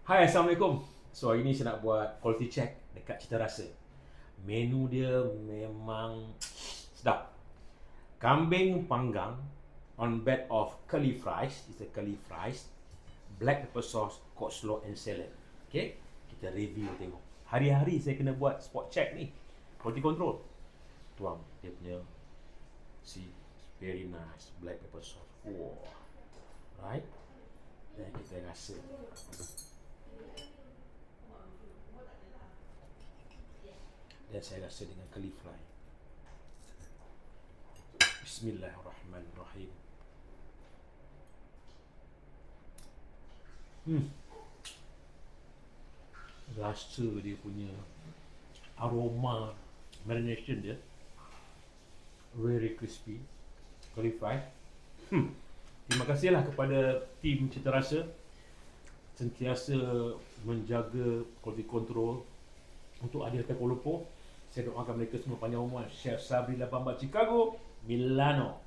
Hai, Assalamualaikum. So, hari ni saya nak buat quality check dekat Cita Rasa. Menu dia memang sedap. Kambing panggang on bed of curly fries. It's a curly fries, black pepper sauce, coleslaw and salad. Okay, kita review tengok. Hari-hari saya kena buat spot check ni, quality control. Tuang dia punya, see, very nice black pepper sauce. Wow, right? Dan kita rasa. Dan saya rasa dengan curly fry. Bismillahirrahmanirrahim. Rasa dia punya aroma marination dia very crispy. Curly fry. Terima kasihlah kepada tim Cita Rasa sentiasa menjaga quality control untuk hadirkan Kuala Lumpur. Saya doakan mereka semua panjang umur. Chef Sabri Labamba, Chicago, Milano.